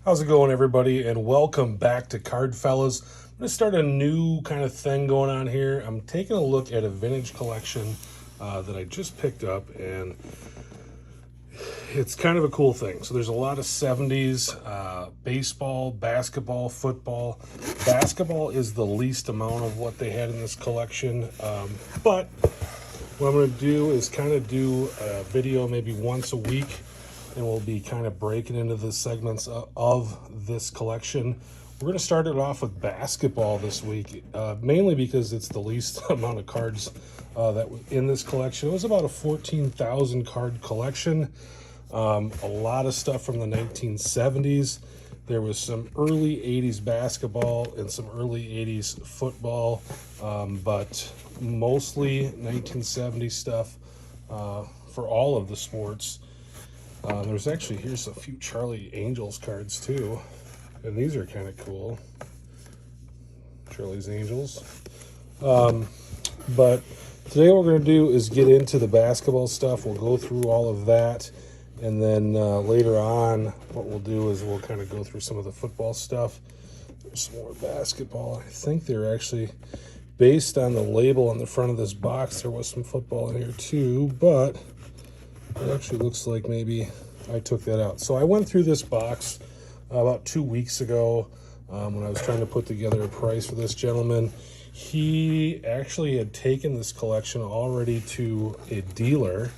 How's it going, everybody? And welcome back to Card Fellas. I'm going to start a new kind of thing going on here. I'm taking a look at a vintage collection that I just picked up, and it's kind of a cool thing. So there's a lot of 70s baseball, basketball, football. Basketball is the least amount of what they had in this collection, but what I'm going to do is kind of do a video maybe once a week, and we'll be kind of breaking into the segments of this collection. We're going to start it off with basketball this week, mainly because it's the least amount of cards that was in this collection. It was about a 14,000 card collection. A lot of stuff from the 1970s. There was some early 80s basketball and some early 80s football, but mostly 1970s stuff for all of the sports. There's actually, here's a few Charlie Angels cards too, and these are kind of cool. Charlie's Angels. But today what we're going to do is get into the basketball stuff. We'll go through all of that, and then later on what we'll do is we'll kind of go through some of the football stuff. There's some more basketball. I think they're actually, based on the label on the front of this box, there was some football in here too, but it actually looks like maybe I took that out. So I went through this box about 2 weeks ago when I was trying to put together a price for this gentleman. He actually had taken this collection already to a dealer.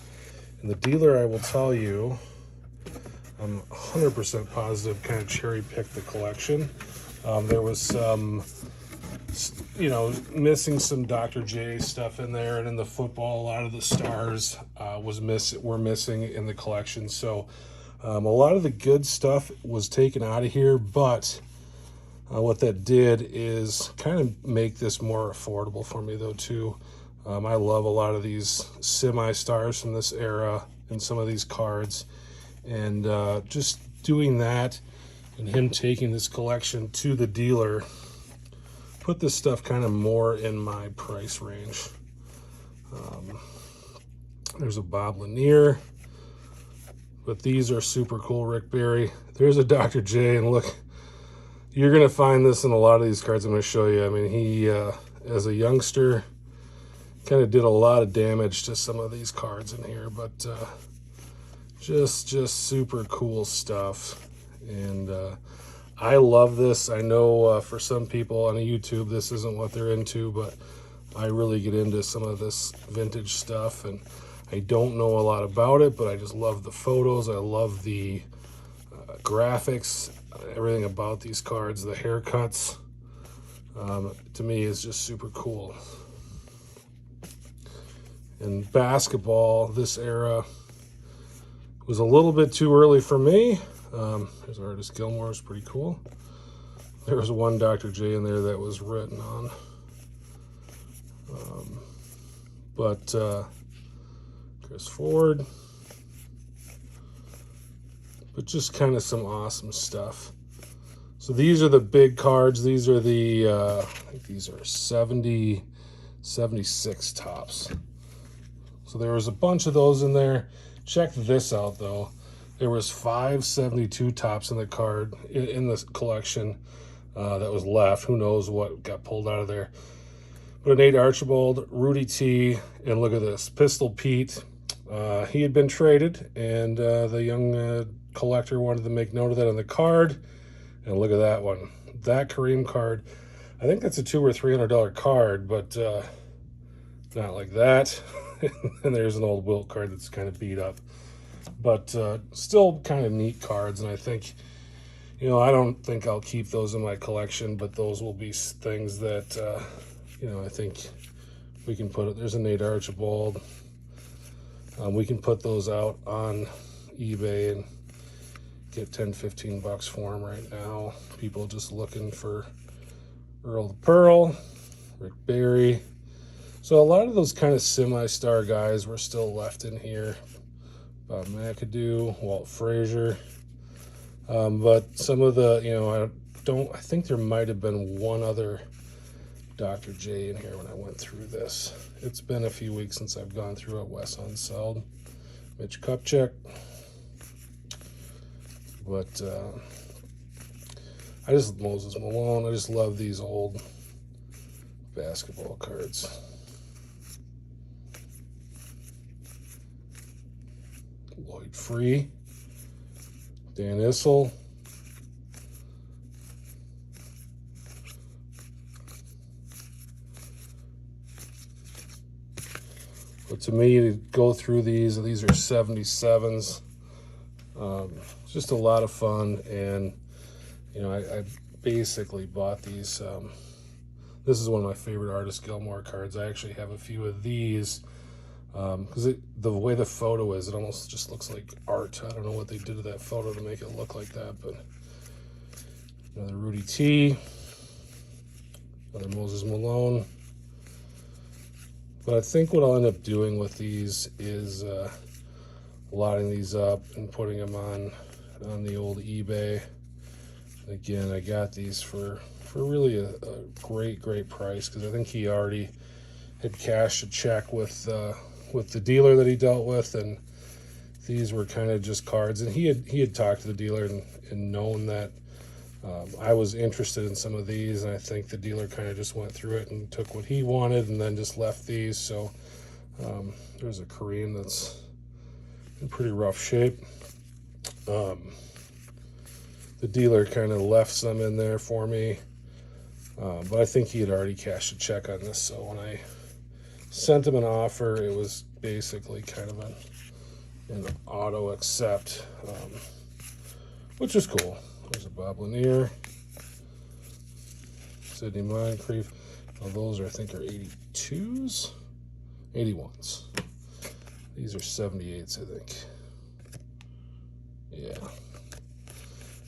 And the dealer, I will tell you, I'm 100% positive, kind of cherry-picked the collection. There was some, missing some Dr. J stuff in there, and in the football, a lot of the stars were missing in the collection. So a lot of the good stuff was taken out of here, but what that did is kind of make this more affordable for me, though, too. I love a lot of these semi-stars from this era and some of these cards, and just doing that and him taking this collection to the dealer put this stuff kind of more in my price range. There's a Bob Lanier, but these are super cool. Rick Barry. There's a Dr. J, and look, you're going to find this in a lot of these cards I'm going to show you. I mean, he, as a youngster, kind of did a lot of damage to some of these cards in here, but just super cool stuff. And I love this. I know for some people on YouTube this isn't what they're into, but I really get into some of this vintage stuff, and I don't know a lot about it, but I just love the photos. I love the graphics, everything about these cards, the haircuts. To me is just super cool. In basketball, this era was a little bit too early for me. There's Artist Gilmore, is pretty cool. There was one Dr. J in there that was written on. But Chris Ford. But just kind of some awesome stuff. So these are the big cards. These are the, I think these are 76 tops. So there was a bunch of those in there. Check this out, though. There was 572 tops in the card, in this collection that was left. Who knows what got pulled out of there. But a Nate Archibald, Rudy T, and look at this, Pistol Pete. He had been traded, and the young collector wanted to make note of that on the card. And look at that one. That Kareem card, I think that's a $200 or $300 card, but not like that. And there's an old Wilt card that's kind of beat up. But still kind of neat cards, and I think, I don't think I'll keep those in my collection, but those will be things that, I think we can put it. There's a Nate Archibald. We can put those out on eBay and get 10, 15 bucks for them right now. People just looking for Earl the Pearl, Rick Barry. So a lot of those kind of semi-star guys were still left in here. Bob McAdoo, Walt Frazier. But some of the, I think there might have been one other Dr. J in here when I went through this. It's been a few weeks since I've gone through it. Wes Unseld, Mitch Kupchak. But Moses Malone. I just love these old basketball cards. Lloyd Free, Dan Issel, but to me, to go through these are 77s. Just a lot of fun, and you know, I basically bought these. This is one of my favorite Artist Gilmore cards. I actually have a few of these because the way the photo is, it almost just looks like art. I don't know what they did to that photo to make it look like that, but another Rudy T, another Moses Malone. But I think what I'll end up doing with these is lotting these up and putting them on the old eBay. Again, I got these for really a great price, because I think he already had cashed a check with the dealer that he dealt with, and these were kind of just cards. And he had talked to the dealer and known that I was interested in some of these, and I think the dealer kind of just went through it and took what he wanted and then just left these. So there's a Kareem that's in pretty rough shape. The dealer kind of left some in there for me, but I think he had already cashed a check on this. So when I sent him an offer, it was basically kind of an auto accept, which is cool. There's a Bob Lanier, Sidney Moncrief. Now those I think are 82s, 81s. These are 78s, I think. Yeah.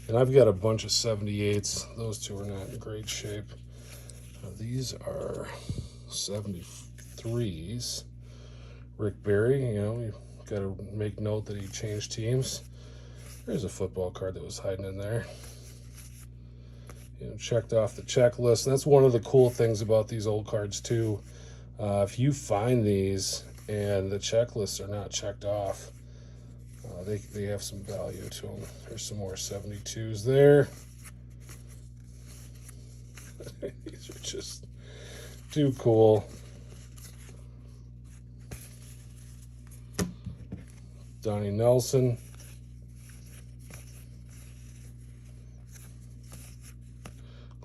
And I've got a bunch of 78s. Those two are not in great shape. These are 73s. Rick Barry, you know, you got to make note that he changed teams. There's a football card that was hiding in there. You know, checked off the checklist. And that's one of the cool things about these old cards too. If you find these and the checklists are not checked off, they have some value to them. There's some more 72s there. These are just too cool. Donnie Nelson.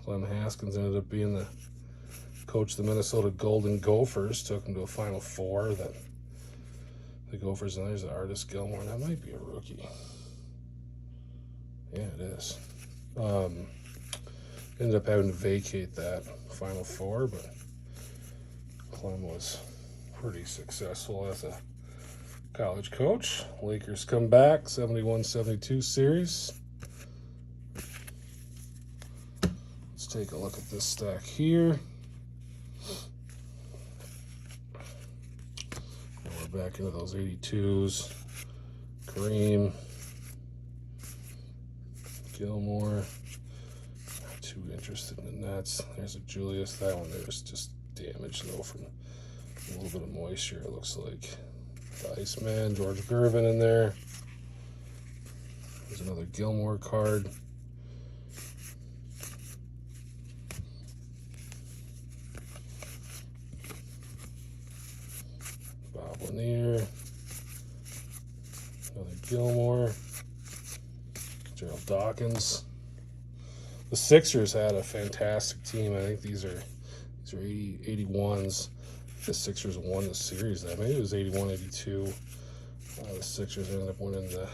Clem Haskins ended up being the coach of the Minnesota Golden Gophers. Took them to a Final Four. That the Gophers, and there's the Artist Gilmore. That might be a rookie. Yeah, it is. Ended up having to vacate that Final Four, but Clem was pretty successful as a college coach. Lakers come back, 71-72 series. Let's take a look at this stack here. Back into those 82s. Kareem, Gilmore. Not too interested in the Nets. There's a Julius. That one there's just damaged though from a little bit of moisture, it looks like. The Iceman, George Gervin in there. There's another Gilmore card. Lanier, another Gilmore, Gerald Dawkins. The Sixers had a fantastic team. I think these are 81s. The Sixers won the series. That maybe it was 81-82. The Sixers ended up winning the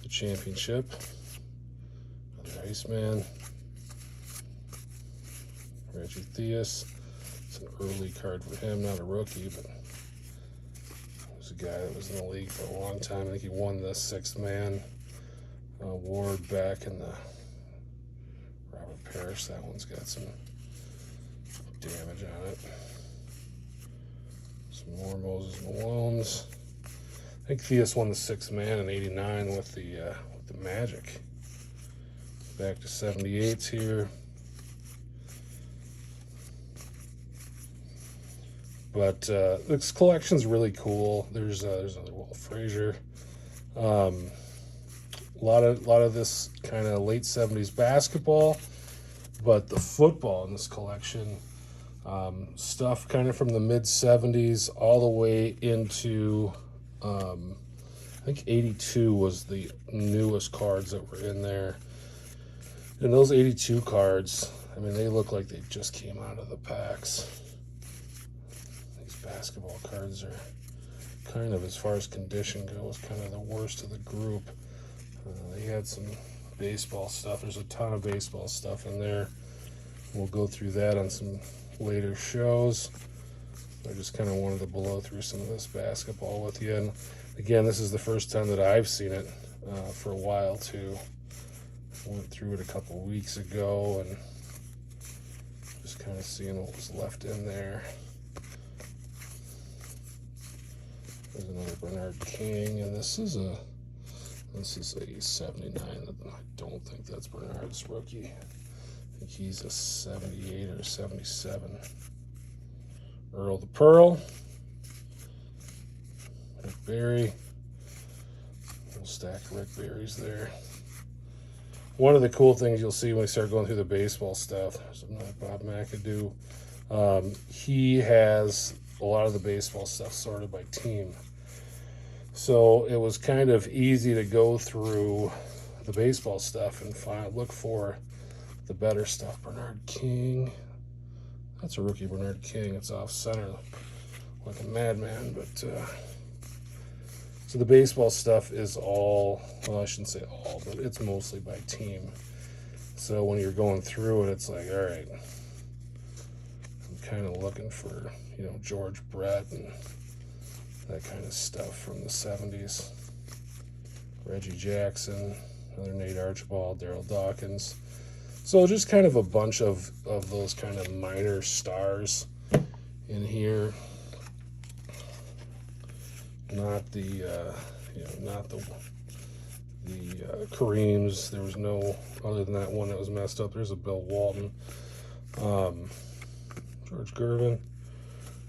championship. Another Iceman, Reggie Theus. It's an early card for him, not a rookie, but a guy that was in the league for a long time. I think he won the sixth man award back in the Robert Parrish. That one's got some damage on it. Some more Moses Malones. I think Theus won the sixth man in '89 with the Magic. Back to 78s here. But this collection's really cool. There's another Walt Frazier. A lot of this kind of late 70s basketball, but the football in this collection, stuff kind of from the mid 70s all the way into, I think 82 was the newest cards that were in there. And those 82 cards, I mean, they look like they just came out of the packs. These basketball cards are kind of, as far as condition goes, kind of the worst of the group. They had some baseball stuff. There's a ton of baseball stuff in there. We'll go through that on some later shows. I just kind of wanted to blow through some of this basketball with you. And again, this is the first time that I've seen it for a while too. Went through it a couple weeks ago and just kind of seeing what was left in there. There's another Bernard King, and this is a 79. I don't think that's Bernard's rookie. I think he's a 78 or 77. Earl the Pearl. Rick Barry. We'll stack Rick Barry's there. One of the cool things you'll see when we start going through the baseball stuff, there's another Bob McAdoo. He has a lot of the baseball stuff sorted by team. So it was kind of easy to go through the baseball stuff and look for the better stuff. Bernard King. That's a rookie Bernard King. It's off center like a madman. But so the baseball stuff is all, well, I shouldn't say all, but it's mostly by team. So when you're going through it, it's like, all right, I'm kind of looking for, George Brett and that kind of stuff from the 70s. Reggie Jackson, another Nate Archibald, Daryl Dawkins. So just kind of a bunch of those kind of minor stars in here. Not the Kareems. There was no, other than that one that was messed up. There's a Bill Walton. George Gervin.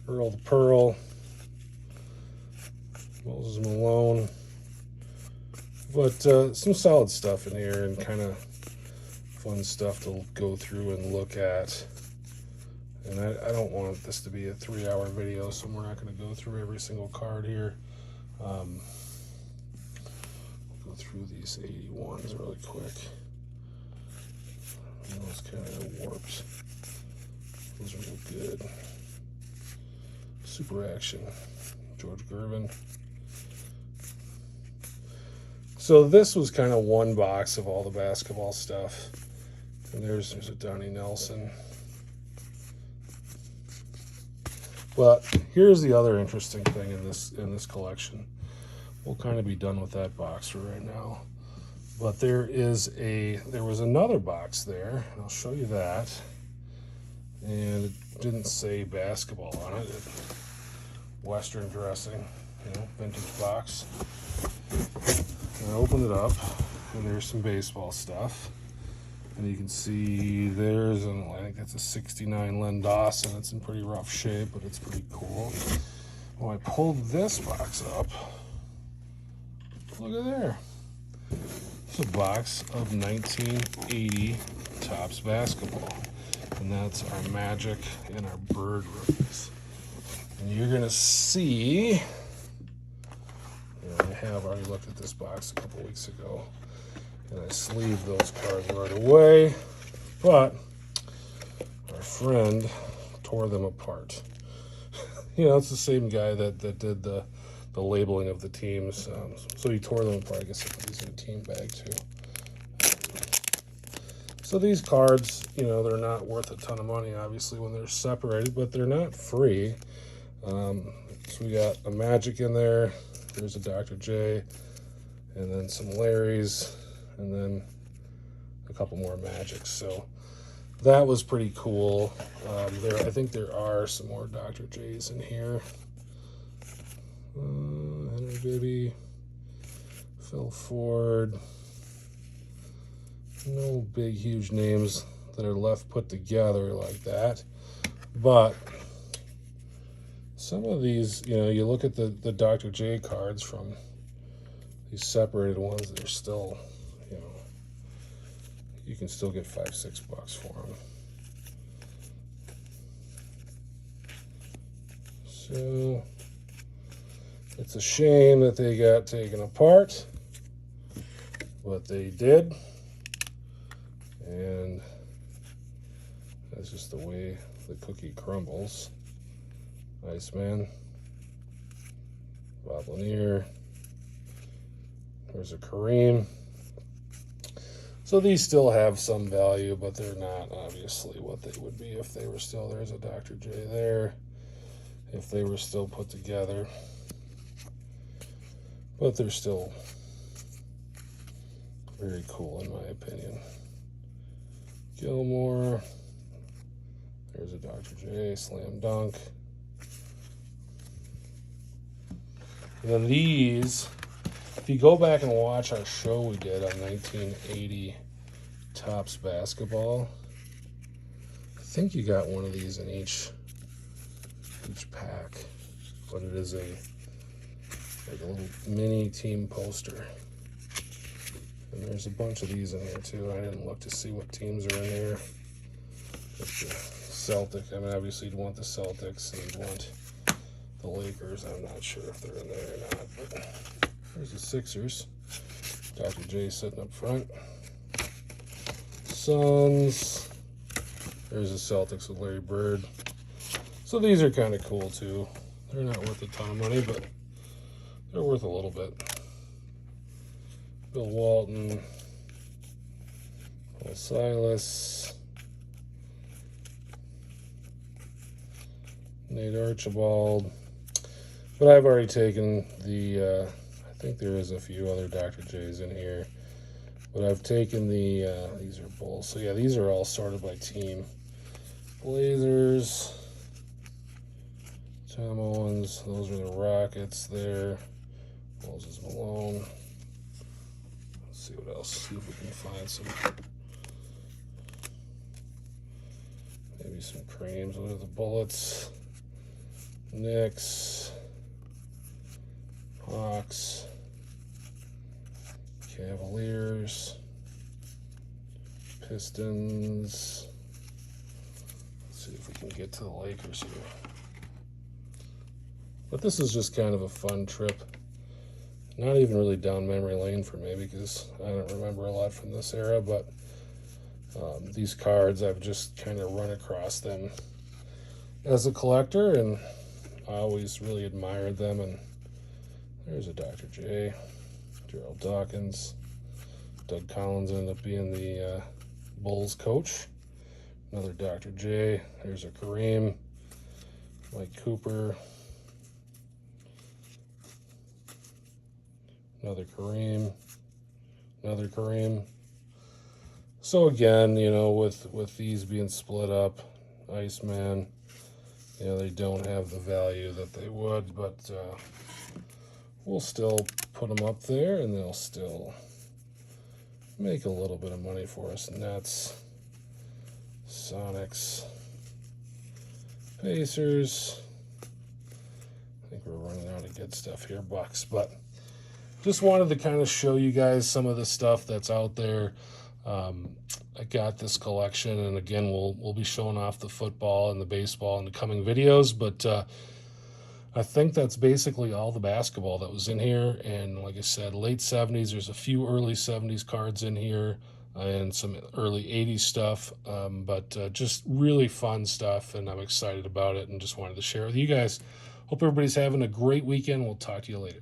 Earl the Pearl. Moses Malone. But some solid stuff in here and kind of fun stuff to go through and look at. And I don't want this to be a 3-hour video, so we're not going to go through every single card here. We'll go through these 81s really quick. And those kind of warps. Those are real good. Super Action. George Gervin. So this was kind of one box of all the basketball stuff. And there's a Donnie Nelson. But here's the other interesting thing in this collection. We'll kind of be done with that box for right now. But there was another box there, and I'll show you that. And it didn't say basketball on it. Western dressing, vintage box. And I opened it up, and there's some baseball stuff. And you can see I think that's a 69 Len Dawson. It's in pretty rough shape, but it's pretty cool. When I pulled this box up, look at there. It's a box of 1980 Topps basketball. And that's our Magic and our Bird rookies. And you're going to see, I have already looked at this box a couple weeks ago. And I sleeved those cards right away, but our friend tore them apart. It's the same guy that did the labeling of the teams. So he tore them apart. I guess I put these in a team bag too. So these cards, they're not worth a ton of money, obviously, when they're separated, but they're not free. So we got a Magic in there. There's a Dr. J, and then some Larry's, and then a couple more Magics. So that was pretty cool. I think there are some more Dr. J's in here. Henry Bibby, Phil Ford. No big, huge names that are left put together like that. But some of these, you look at the Dr. J cards from these separated ones, they're still you can still get $5-6 for them. So it's a shame that they got taken apart, but they did, and that's just the way the cookie crumbles. Iceman, Bob Lanier, there's a Kareem. So these still have some value, but they're not obviously what they would be if they were still, there's a Dr. J there, if they were still put together. But they're still very cool in my opinion. Gilmore, there's a Dr. J, Slam Dunk. And then these, if you go back and watch our show we did on 1980 Topps basketball, I think you got one of these in each pack, but it is like a little mini team poster. And there's a bunch of these in here too. I didn't look to see what teams are in here. But the Celtics, I mean, obviously you'd want the Celtics and you'd want the Lakers. I'm not sure if they're in there or not, but there's the Sixers. Dr. J sitting up front. Suns. There's the Celtics with Larry Bird. So these are kind of cool too. They're not worth a ton of money, but they're worth a little bit. Bill Walton, Paul Silas, Nate Archibald. But I've already taken the, I think there is a few other Dr. J's in here. But I've taken the, these are Bulls. So yeah, these are all sorted by team. Blazers, Tom Owens, those are the Rockets there. Moses Malone. Let's see what else, see if we can find some, maybe some creams. What are the Bullets? Knicks, Hawks, Cavaliers, Pistons. Let's see if we can get to the Lakers here. But this is just kind of a fun trip. Not even really down memory lane for me because I don't remember a lot from this era, but these cards, I've just kind of run across them as a collector, and I always really admired them. And there's a Dr. J, Gerald Dawkins. Doug Collins ended up being the Bulls coach. Another Dr. J. There's a Kareem, Mike Cooper. Another Kareem, another Kareem. So again, you know, with these being split up, Iceman, you know, they don't have the value that they would, but we'll still put them up there, and they'll still make a little bit of money for us. Nets, Sonics, Pacers. I think we're running out of good stuff here, Bucks, but just wanted to kind of show you guys some of the stuff that's out there. I got this collection, and again, we'll be showing off the football and the baseball in the coming videos, but I think that's basically all the basketball that was in here. And like I said, late 70s, there's a few early 70s cards in here and some early 80s stuff, but just really fun stuff, and I'm excited about it and just wanted to share with you guys. Hope everybody's having a great weekend. We'll talk to you later.